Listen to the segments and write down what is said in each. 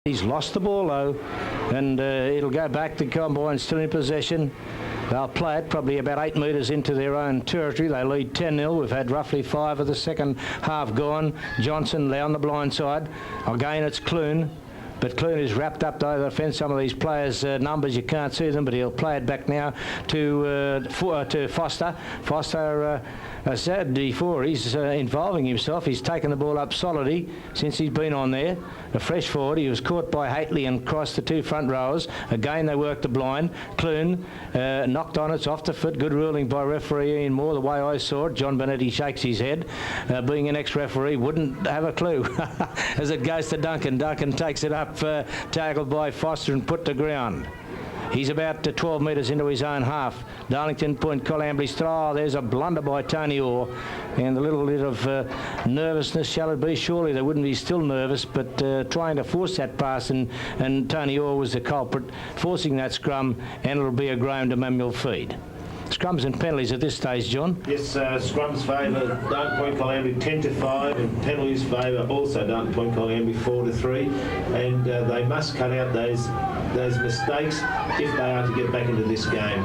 He's lost the ball though, and it'll go back. The Combines still in possession. They'll play it probably about 8 metres into their own territory. They lead 10-0. We've had roughly 5 of the second half gone. Johnson down the blind side. Again, it's Clune. But Clune is wrapped up though the fence. Some of these players' numbers, you can't see them, but he'll play it back now to Foster. Foster, as said before, he's involving himself. He's taken the ball up solidly since he's been on there. A fresh forward. He was caught by Haitley and crossed the 2 front rowers. Again, they worked the blind. Clune knocked on. It's off the foot. Good ruling by referee Ian Moore, the way I saw it. John Benetti shakes his head. Being an ex-referee, wouldn't have a clue. As it goes to Duncan. Duncan takes it up. Tackled by Foster and put to ground. He's about 12 metres into his own half. Darlington Point, Colambry's throw. There's a blunder by Tony Orr. And a little bit of nervousness, shall it be? Surely they wouldn't be still nervous, but trying to force that pass, and Tony Orr was the culprit, forcing that scrum, and it'll be a Graham DeManuel feed. Scrums and penalties at this stage, John. Yes, scrums favour Darlington Point Colambry 10-5, and penalties favour also Darlington Point Colambry 4-3, and they must cut out those mistakes if they are to get back into this game.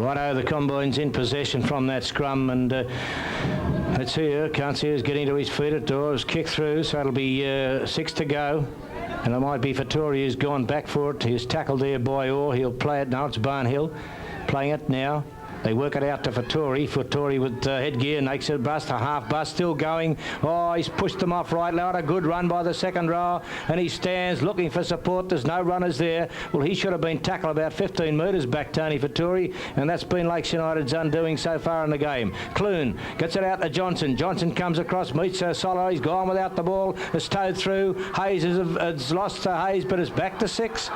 Righto, the Combines in possession from that scrum, and let's see here. Can't see who's getting to his feet at door. It's kicked through, so it'll be 6 to go. And it might be Fattori who's gone back for it. He's tackled there by Orr. He'll play it now. It's Barnhill playing it now. They work it out to Fattori. Fattori with headgear, makes it a bust, a half bust, still going. Oh, he's pushed them off right loud. A good run by the second row, and he stands looking for support. There's no runners there. Well, he should have been tackled about 15 metres back, Tony Fattori, and that's been Lakes United's undoing so far in the game. Clune gets it out to Johnson. Johnson comes across, meets Solo. He's gone without the ball. It's towed through. Hayes has lost to Hayes, but it's back to 6.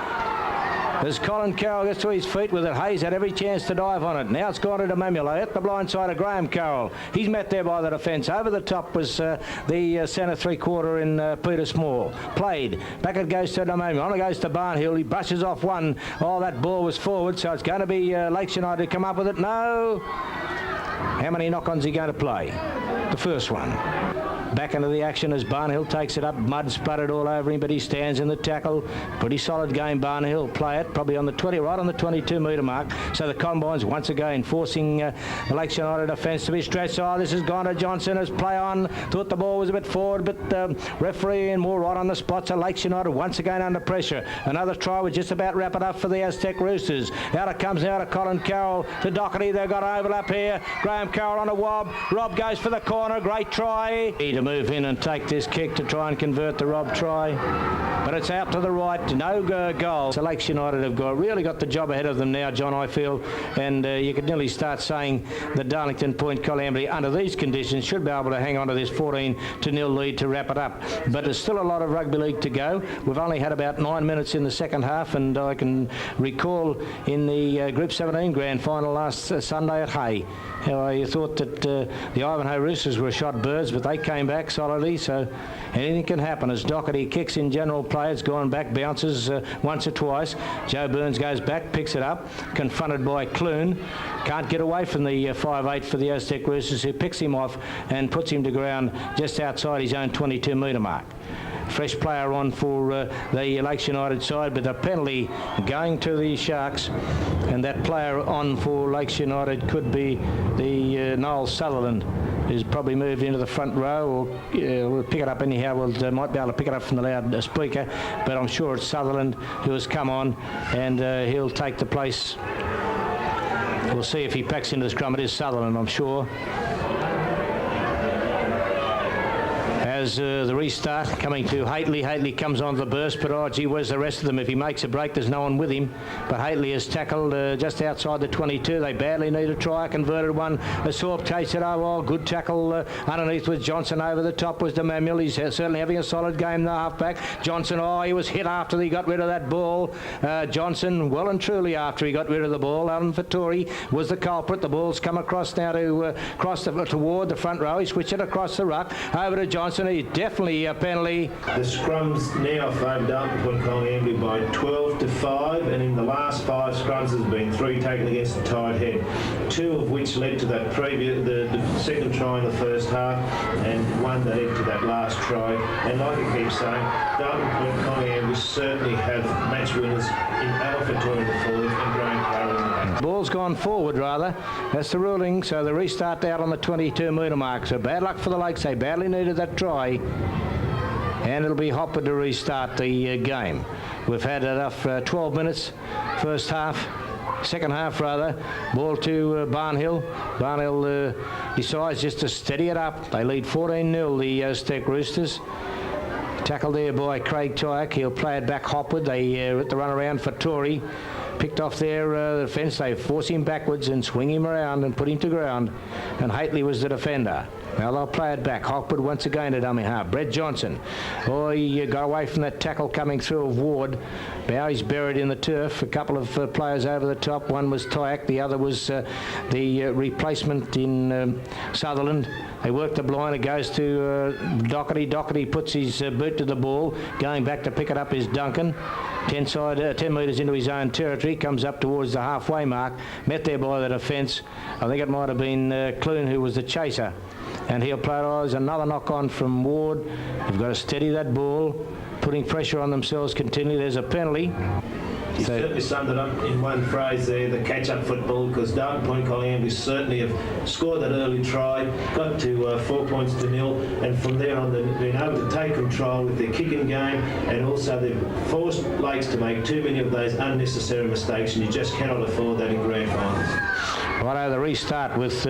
As Colin Carroll gets to his feet with it, Hayes had every chance to dive on it. Now it's gone to DeManuel at the blind side of Graham Carroll. He's met there by the defence. Over the top was the centre 3/4 in Peter Small. Played. Back it goes to DeManuel. On it goes to Barnhill. He brushes off one. Oh, that ball was forward, so it's going to be Lakes United to come up with it. No. How many knock-ons are he going to play? The first one. Back into the action as Barnhill takes it up. Mud sputtered all over him, but he stands in the tackle. Pretty solid game, Barnhill. Play it probably on the 20, right on the 22-metre mark. So the Combines once again forcing the Lakes United defence to be stretched. Oh, this has gone to Johnson as play on. Thought the ball was a bit forward, but referee and more right on the spot. So Lakes United once again under pressure. Another try would just about wrap it up for the Aztec Roosters. Out it comes now to Colin Carroll to Doherty. They've got an overlap here. Graham Carroll on a wob. Rob goes for the corner. Great try. To move in and take this kick to try and convert the Rob try, but it's out to the right. No goal. So Lakes United have really got the job ahead of them now, John, I feel, and you could nearly start saying that Darlington Point Colambry under these conditions should be able to hang on to this 14-0 lead to wrap it up. But there's still a lot of rugby league to go. We've only had about 9 minutes in the second half, and I can recall in the Group 17 grand final last Sunday at Hay how you thought that the Ivanhoe Roosters were shot birds, but they came back solidly, so anything can happen. As Doherty kicks in general play, it's gone back, bounces once or twice. Joe Burns goes back, picks it up, confronted by Clune. Can't get away from the 5'8" for the Aztec Roosters, who picks him off and puts him to ground just outside his own 22-metre mark. Fresh player on for the Lakes United side, but the penalty going to the Sharks, and that player on for Lakes United could be the Noel Sutherland, who's probably moved into the front row, or we'll pick it up anyhow. We'll might be able to pick it up from the loudspeaker, but I'm sure it's Sutherland who has come on, and he'll take the place. We'll see if he packs into the scrum. It is Sutherland, I'm sure. As the restart coming to Haitley. Haitley comes on the burst, but oh gee, where's the rest of them? If he makes a break, there's no one with him. But Haitley is tackled just outside the 22. They badly need a try. Converted one. Assault takes it over. Oh, good tackle underneath with Johnson over the top was DeManuel. He's certainly having a solid game, the halfback. Johnson, oh, he was hit after he got rid of that ball. Johnson, well and truly after he got rid of the ball. Alan Fattori was the culprit. The ball's come across now to toward the front row. He switched it across the ruck. Over to Johnson. penalty, definitely a penalty. The scrums now favour Dartmouth Point Colliambry by 12-5, and in the last 5 scrums there's been 3 taken against the tied head, 2 of which led to that the second try in the first half, and 1 that led to that last try. And like I keep saying, Dartmouth Point Colliambry certainly have match winners in Alpha Tour in the fourth and Graham Carroll in the back. Ball's gone forward, rather. That's the ruling, so the restart out on the 22-metre mark. So bad luck for the Lakes. They badly needed that try. And it'll be Hopwood to restart the game. We've had enough 12 minutes, first half. Second half, rather. Ball to Barnhill. Barnhill decides just to steady it up. They lead 14-0, the Aztec Roosters. Tackled there by Craig Tyack. He'll play it back Hopwood. They at the run around for Tory. Picked off their defence. They force him backwards and swing him around and put him to ground. And Haitley was the defender. Now they'll play it back. Hopwood once again to dummy half. Brett Johnson. Oh, he got away from that tackle coming through of Ward. Bowie's buried in the turf. A couple of players over the top. One was Tyack. The other was the replacement in Sutherland. They work the blind. It goes to Doherty. Doherty puts his boot to the ball. Going back to pick it up is Duncan. 10 metres into his own territory. Comes up towards the halfway mark. Met there by the defence. I think it might have been Clune who was the chaser. And he'll play it. Oh, there's another knock on from Ward. They've got to steady that ball. Putting pressure on themselves continually. There's a penalty. You certainly summed it up in one phrase there, the catch-up football, because Dartmouth Point Colliambry certainly have scored that early try, got to 4 points to 0, and from there on they've been able to take control with their kicking game, and also they've forced Lakes to make too many of those unnecessary mistakes, and you just cannot afford that in grand finals. Righto, the restart with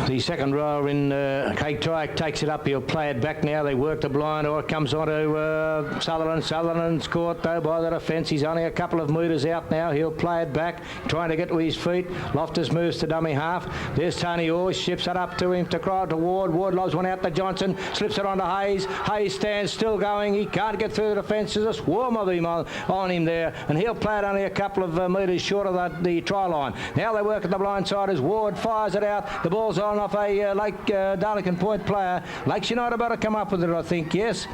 the second rower in Craig Tyack takes it up. He'll play it back now. They work the blind, or it comes on to Sutherland. Sutherland's caught though by the defence. He's only a couple of metres out now. He'll play it back, trying to get to his feet. Loftus moves to dummy half. There's Tony Orr, ships it up to him to cry to Ward. Ward lobs one out to Johnson, slips it on to Hayes. Hayes stands still going. He can't get through the defence. There's a swarm of him on him there, and he'll play it only a couple of metres short of the try line. Now they work at the blind side as Ward fires it out. The ball's on off a Lake Darlington Point player. Lakes United better come up with it, I think, yes.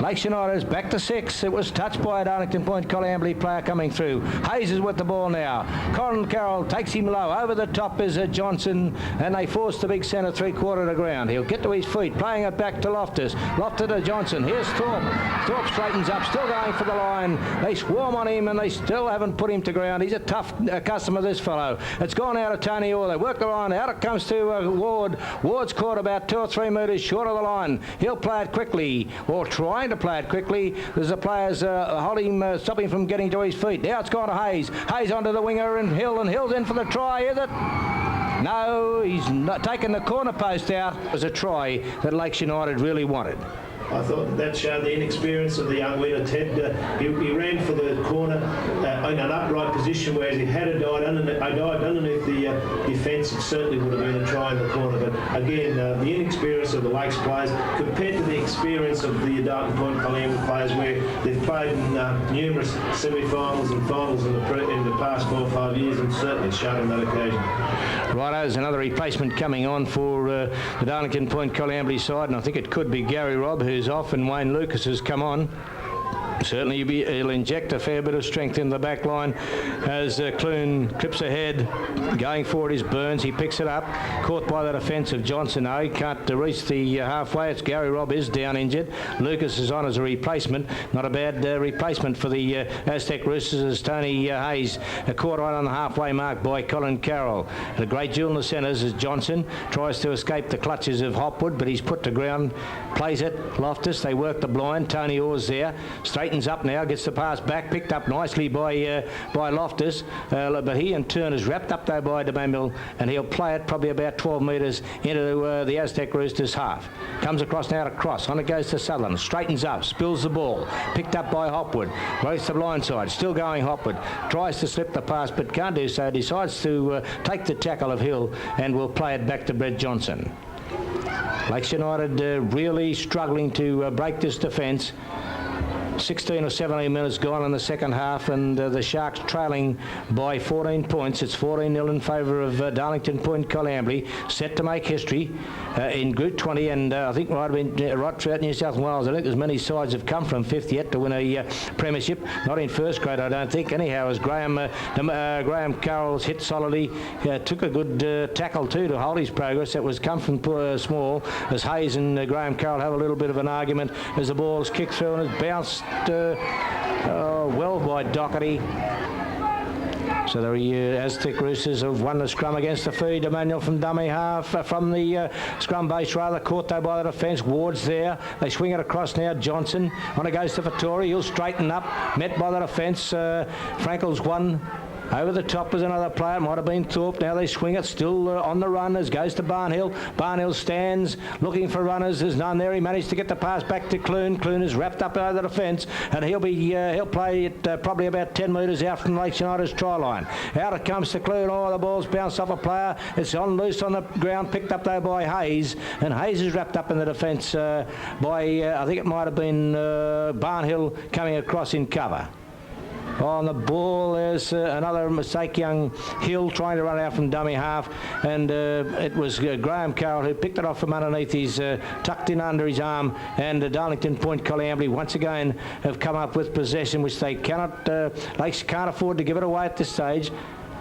Lakes United is back to 6. It was touched by a Darlington Point Colliambry player coming through. Hayes is with the ball now. Colin Carroll takes him low. Over the top is Johnson, and they force the big centre 3/4 to ground. He'll get to his feet, playing it back to Loftus. Loftus to Johnson. Here's Thorpe. Thorpe straightens up, still going for the line. They swarm on him, and they still haven't put him to ground. He's a tough customer, this fellow. It's gone out of Tony Orr. They work the line. Out it comes to Ward. Ward's caught about 2 or 3 metres short of the line. He'll play it quickly, or trying to play it quickly. There's the players holding him, stopping him from getting to his feet. Now it's gone to Hayes. Hayes onto the winger and Hill's in for the try, is it? No, he's not taken the corner post out. It was a try that Lakes United really wanted. I thought that showed the inexperience of the young winner, Ted. He ran for the corner in an upright position, whereas he had died underneath the defence, it certainly would have been a try in the corner. But again, the inexperience of the Lakes players compared to the experience of the Dartmouth Point Colliambry players, where they've played in numerous semi-finals and finals in the past 4 or 5 years, and certainly showed on that occasion. Righto, there's another replacement coming on for the Darlington Point Colliambry side, and I think it could be Gary Robb, who's off, and Wayne Lucas has come on. Certainly he'll inject a fair bit of strength in the back line as Clune clips ahead. Going for it is Burns. He picks it up. Caught by the defence of Johnson. No, he can't reach the halfway. It's Gary Robb is down injured. Lucas is on as a replacement. Not a bad replacement for the Aztec Roosters as Tony Hayes caught right on the halfway mark by Colin Carroll. The great duel in the centres as Johnson tries to escape the clutches of Hopwood, but he's put to ground. Plays it. Loftus. They work the blind. Tony Orr's there. Straightens up now, gets the pass back, picked up nicely by Loftus, but he in turn is wrapped up though by DeMamil, and he'll play it probably about 12 metres into the Aztec Roosters half. Comes across now to Cross, on it goes to Sutherland, straightens up, spills the ball, picked up by Hopwood, goes to the blind side, still going Hopwood, tries to slip the pass but can't do so, decides to take the tackle of Hill and will play it back to Brett Johnson. Lakes United really struggling to break this defence. 16 or 17 minutes gone in the second half, and the Sharks trailing by 14 points. It's 14-0 in favour of Darlington Point Coleambally, set to make history in Group 20, and I think right throughout New South Wales. I think as many sides have come from fifth yet to win a premiership. Not in first grade, I don't think. Anyhow, as Graham Carroll's hit solidly, took a good tackle too to hold his progress. That was come from small, as Hayes and Graham Carroll have a little bit of an argument as the ball's kicked through and has bounced well by Doherty. So the Aztec Roosters have won the scrum against the feed. Emmanuel from dummy half, from the scrum base rather, caught though by the defence. Ward's there. They swing it across now. Johnson on it goes to Vettori. He'll straighten up, met by the defence. Frankel's won. Over the top was another player. It might have been Thorpe. Now they swing it, still on the run as goes to Barnhill. Barnhill stands looking for runners. There's none there. He managed to get the pass back to Clune. Clune is wrapped up over the defence, and he'll play it probably about 10 metres out from Lakes United's try line. Out it comes to Clune. Oh, the ball's bounced off a player. It's on loose on the ground, picked up though by Hayes, and Hayes is wrapped up in the defence by I think it might have been Barnhill coming across in cover. On the ball, there's another mistake. Young Hill trying to run out from dummy half, and it was Graham Carroll who picked it off from underneath his, tucked in under his arm, and Darlington Point Coleambally once again have come up with possession, which they cannot, Lakes can't afford to give it away at this stage.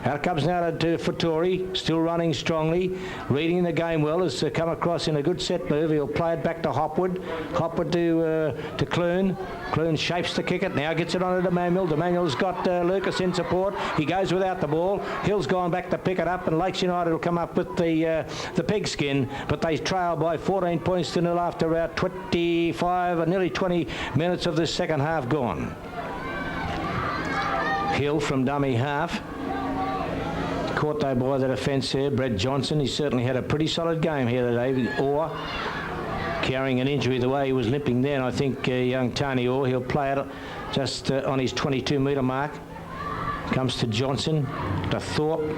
Out comes now to Vettori, still running strongly, reading the game well, has come across in a good set move. He'll play it back to Hopwood. Hopwood to Clune. Clune shapes to kick it, now gets it on to Demanuel. Demanuel's got Lucas in support. He goes without the ball. Hill's gone back to pick it up, and Lakes United will come up with the pigskin, but they trail by 14 points to nil after about 25 or nearly 20 minutes of this second half gone. Hill from dummy half. Caught though by the defence there, Brett Johnson. He certainly had a pretty solid game here today. Orr carrying an injury the way he was limping there, and I think young Tony Orr, he'll play it just on his 22-metre mark. Comes to Johnson, to Thorpe.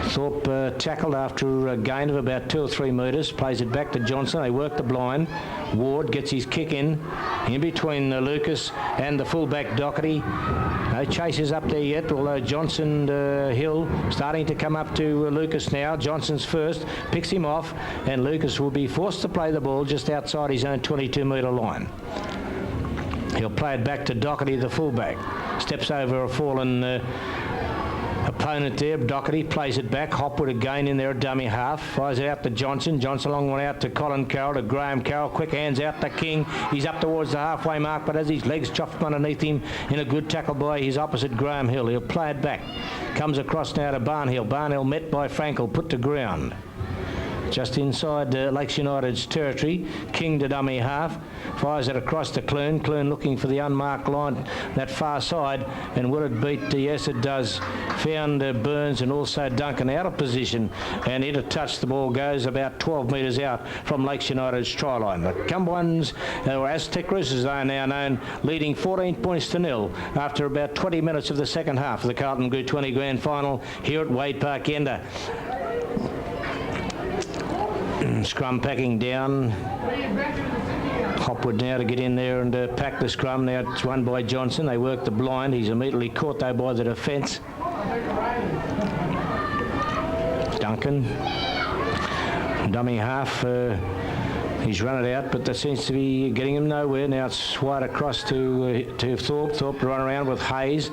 Thorpe tackled after a gain of about 2 or 3 metres, plays it back to Johnson. They work the blind. Ward gets his kick in between Lucas and the fullback Doherty. No chases up there yet, although Johnson Hill starting to come up to Lucas now. Johnson's first, picks him off, and Lucas will be forced to play the ball just outside his own 22-metre line. He'll play it back to Doherty, the fullback. Steps over a fallen opponent there. Doherty plays it back. Hopwood again in there at dummy half. Fires it out to Johnson. Johnson long one out to Colin Carroll, to Graham Carroll. Quick hands out to King. He's up towards the halfway mark, but as his legs chopped underneath him in a good tackle by his opposite Graham Hill. He'll play it back. Comes across now to Barnhill. Barnhill met by Frankel, put to ground. Just inside Lakes United's territory. King to dummy half. Fires it across to Clune. Clune looking for the unmarked line, that far side. And will it beat? Yes, it does. Found Burns and also Duncan out of position. And into touch, the ball goes about 12 metres out from Lakes United's try line. The Cumberlands, or Aztec Roosters are now known, leading 14 points to nil after about 20 minutes of the second half of the Carlton Group 20 Grand Final here at Wade Park Yenda. Scrum packing down. Hopwood now to get in there and pack the scrum. Now it's won by Johnson. They work the blind. He's immediately caught though by the defence. Duncan, dummy half. He's run it out, but that seems to be getting him nowhere. Now it's wide across to Thorpe. Thorpe to run around with Hayes.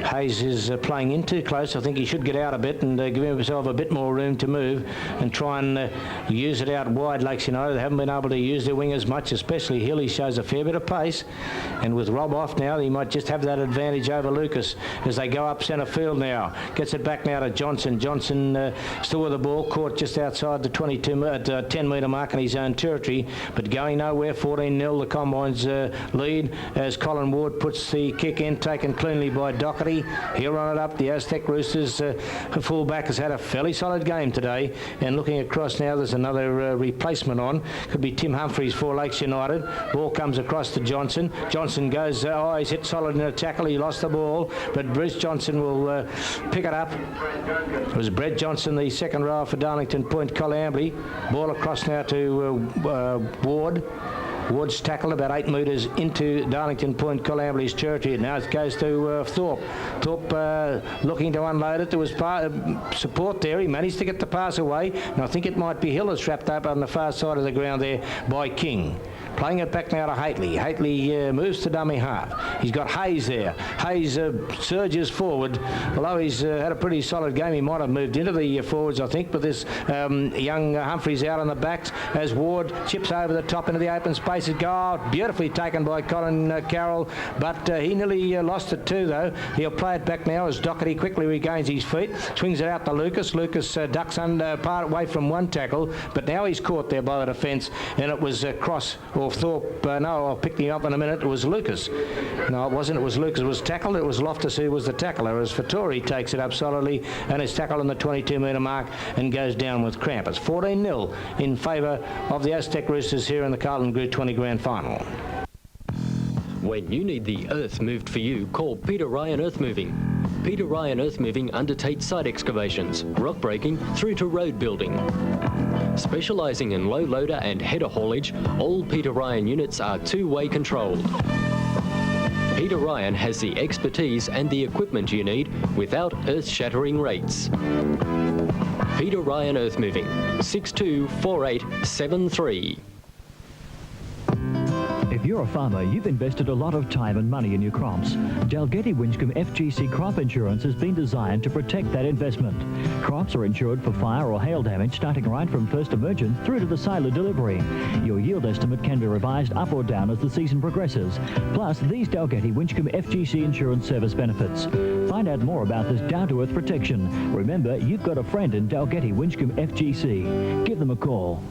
Hayes is playing in too close. I think he should get out a bit and give himself a bit more room to move and try and use it out wide. Lakes United, they haven't been able to use their wingers much, especially Hill. He shows a fair bit of pace, and with Rob off now, he might just have that advantage over Lucas as they go up centre field now. Gets it back now to Johnson. Johnson still with the ball, caught just outside the 10-metre mark in his own territory, but going nowhere. 14-0 the Combines lead as Colin Ward puts the kick in, taken cleanly by Doherty. He'll run it up. The Aztec Roosters fullback has had a fairly solid game today, and looking across now, there's another replacement on. Could be Tim Humphries for Lakes United. Ball comes across to Johnson. Johnson goes, he's hit solid in a tackle. He lost the ball, but Bruce Johnson will pick it up. It was Brett Johnson, the second rower for Darlington Point Coleambally. Ball across now to Ward. Ward's tackled about 8 metres into Darlington Point Colambli's territory. Now it goes to Thorpe. Thorpe looking to unload it. There was support there. He managed to get the pass away. And I think it might be Hill that's wrapped up on the far side of the ground there by King. Playing it back now to Hately. Hately moves to dummy half. He's got Hayes there. Hayes surges forward. Although he's had a pretty solid game, he might have moved into the forwards, I think. But this young Humphreys out on the backs as Ward chips over the top into the open spaces. Beautifully taken by Colin Carroll. But he nearly lost it too, though. He'll play it back now as Doherty quickly regains his feet. Swings it out to Lucas. Lucas ducks under part away from one tackle. But now he's caught there by the defence. And it was Cross or Thorpe. No, I'll pick him up in a minute. It was Lucas. No, it wasn't. It was Lucas. It was tackled. It was Loftus who was the tackler as Fattori takes it up solidly and is tackled on the 22-metre mark and goes down with cramp. It's 14-0 in favour of the Aztec Roosters here in the Carlton Group 20 Grand Final. When you need the earth moved for you, call Peter Ryan Earth Moving. Peter Ryan Earth Moving undertakes site excavations, rock breaking through to road building. Specialising in low loader and header haulage, all Peter Ryan units are two-way controlled. Peter Ryan has the expertise and the equipment you need without earth-shattering rates. Peter Ryan Earth Moving, 624873. If you're a farmer, you've invested a lot of time and money in your crops. Dalgety Winchcombe FGC Crop Insurance has been designed to protect that investment. Crops are insured for fire or hail damage starting right from first emergence through to the sale of delivery. Your yield estimate can be revised up or down as the season progresses. Plus, these Dalgety Winchcombe FGC Insurance Service benefits. Find out more about this down-to-earth protection. Remember, you've got a friend in Dalgety Winchcombe FGC. Give them a call.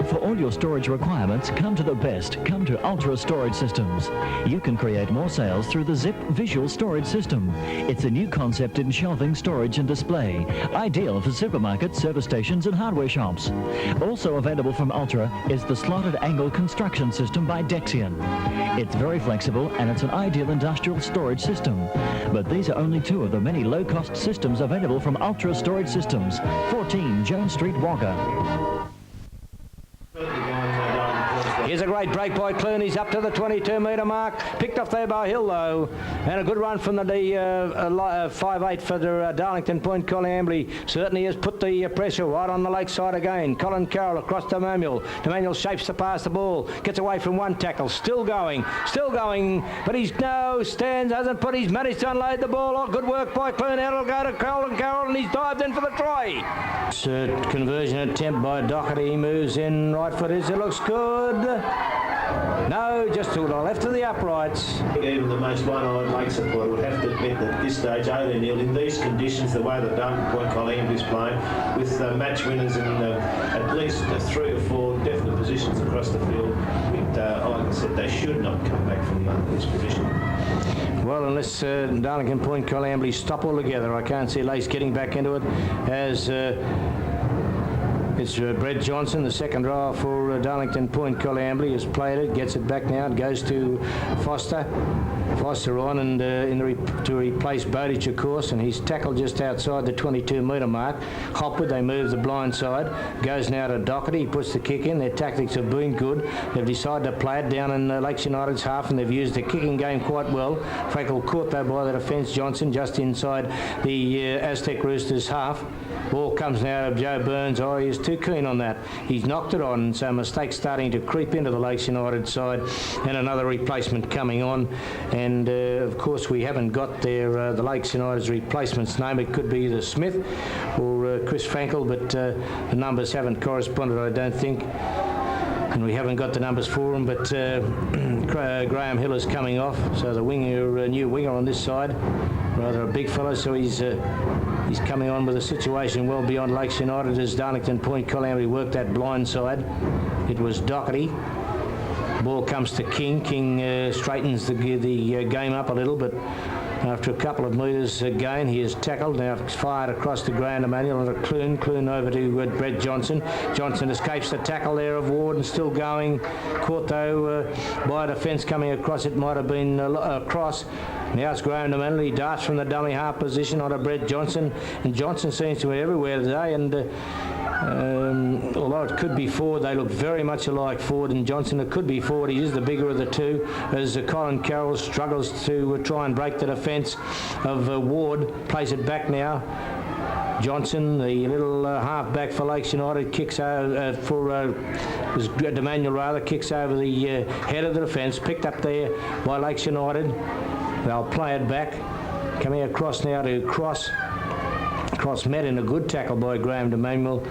For all your storage requirements, come to the best. Come to Ultra Storage Systems. You can create more sales through the Zip Visual Storage System. It's a new concept in shelving, storage and display. Ideal for supermarkets, service stations and hardware shops. Also available from Ultra is the Slotted Angle Construction System by Dexion. It's very flexible and it's an ideal industrial storage system. But these are only two of the many low-cost systems available from Ultra Storage Systems. 14 Jones Street, Wagga. Here's a great break by Clune. He's up to the 22-metre mark. Picked off there by Hill, though. And a good run from the 5'8" for the Darlington Point Coleambally. Certainly has put the pressure right on the lakeside again. Colin Carroll across to Manuel. Manuel shapes to pass the ball. Gets away from one tackle. Still going. But he's stands, hasn't put. He's managed to unload the ball. Oh, good work by Clune. Out it'll go to Colin Carroll and he's dived in for the try. It's a conversion attempt by Doherty. He moves in. Right foot is. It looks good. No, just to the left of the uprights. Even the most one-eyed lake supporter would have to admit that at this stage, 18-0 in these conditions, the way that Darlington Point Coleambally is playing, with match winners in at least 3 or 4 definite positions across the field, like I said, they should not come back from this position. Well, unless Darlington Point Coleambally stop altogether, I can't see Lace getting back into it as... It's Brett Johnson, the second rower for Darlington Point Coleambally, has played it, gets it back now, it goes to Foster. Foster on and to replace Bowditch, of course, and he's tackled just outside the 22-metre mark. Hopwood, they move the blind side, goes now to Doherty, he puts the kick in. Their tactics have been good. They've decided to play it down in Lakes United's half, and they've used the kicking game quite well. Frankel caught though by the defence. Johnson just inside the Aztec Roosters half. Ball comes now to Joe Burns. Oh, he's too keen on that. He's knocked it on, so mistakes starting to creep into the Lakes United side, and another replacement coming on. And of course, we haven't got the Lakes United's replacement's name. It could be either Smith or Chris Frankel, but the numbers haven't corresponded, I don't think. And we haven't got the numbers for him, but Graham Hill is coming off, so the winger, new winger on this side, rather a big fellow, so he's coming on with a situation well beyond Lakes United as Darlington Point Coleambally worked that blind side. It was Doherty. Ball comes to King. King straightens the game up a little, but after a couple of metres gain, he is tackled. Now it's fired across the ground to Manuel and to Clune. Clune over to Brett Johnson. Johnson escapes the tackle there of Ward and still going. Caught though by a defence coming across. It might have been a cross. Now it's Graham DeManley. He darts from the dummy half position onto Brett Johnson, and Johnson seems to be everywhere today, and Although it could be Ford, they look very much alike, Ford and Johnson. It could be Ford, he is the bigger of the two, as Colin Carroll struggles to try and break the defence of Ward. Plays it back now. Johnson, the little half-back for Lakes United, kicks over Demmanuel rather, kicks over the head of the defence, picked up there by Lakes United. They'll play it back. Coming across now to Cross. Cross met in a good tackle by Graham Demmanuel,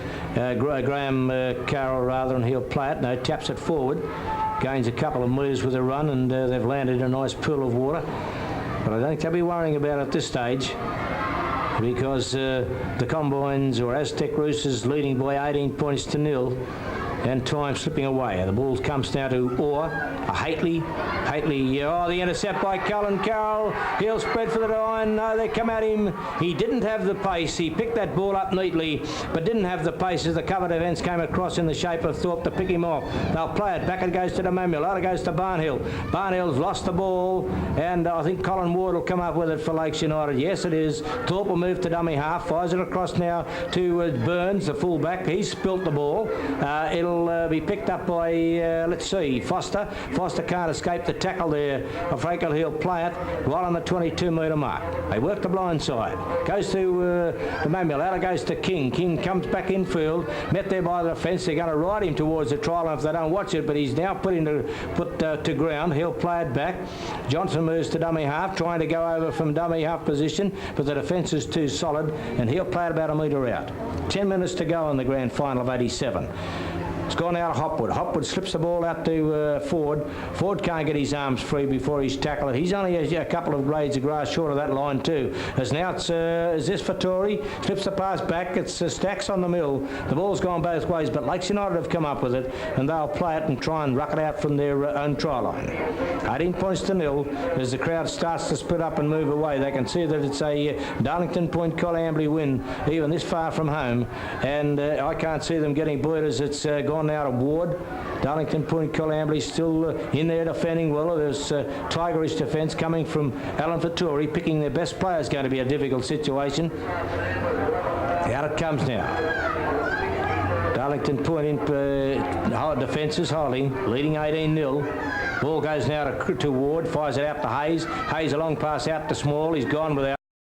Graham Carroll rather, and he'll play it. No, taps it forward, gains a couple of metres with a run, and they've landed in a nice pool of water. But I don't think they'll be worrying about it at this stage, because the Combines or Aztec Roosters leading by 18 points to 0, and time slipping away. The ball comes now to Orr. Hately, the intercept by Colin Carroll. He'll spread for the line. No, they come at him. He didn't have the pace. He picked that ball up neatly, but didn't have the pace as the covered events came across in the shape of Thorpe to pick him off. They'll play it. Back it goes to Demmanuel. Out it goes to Barnhill. Barnhill's lost the ball, and I think Colin Ward will come up with it for Lakes United. Yes, it is. Thorpe will move to dummy half. Fires it across now to Burns, the fullback. He's spilt the ball. It'll be picked up by, let's see, Foster. Foster can't escape the tackle there. Frankel, he'll play it right on the 22-metre mark. They work the blind side. Goes to Demmanuel. Out it goes to King. King comes back infield. Met there by the defence. They're going to ride him towards the try line if they don't watch it, but he's now put to ground. He'll play it back. Johnson moves to dummy half, trying to go over from dummy half position, but the defence is too solid, and he'll play it about a metre out. 10 minutes to go in the grand final of 87. It's gone out of Hopwood. Hopwood slips the ball out to Ford. Ford can't get his arms free before he's tackled. He's only a couple of blades of grass short of that line too. As now it's is this for Tory? Slips the pass back. It's Stacks on the middle. The ball's gone both ways, but Lakes United have come up with it, and they'll play it and try and ruck it out from their own try line. 18 points to 0. As the crowd starts to split up and move away, they can see that it's a Darlington Point Coleambally win, even this far from home, and I can't see them getting buoyed as it's gone out of Ward. Darlington Point Coleambally still in there defending well. There's Tigerish defence coming from Alan Fattori. Picking their best player is going to be a difficult situation. Out it comes now. Darlington Point in defence is holding, leading 18-0. Ball goes now to Ward, fires it out to Hayes. Hayes a long pass out to Small. He's gone without.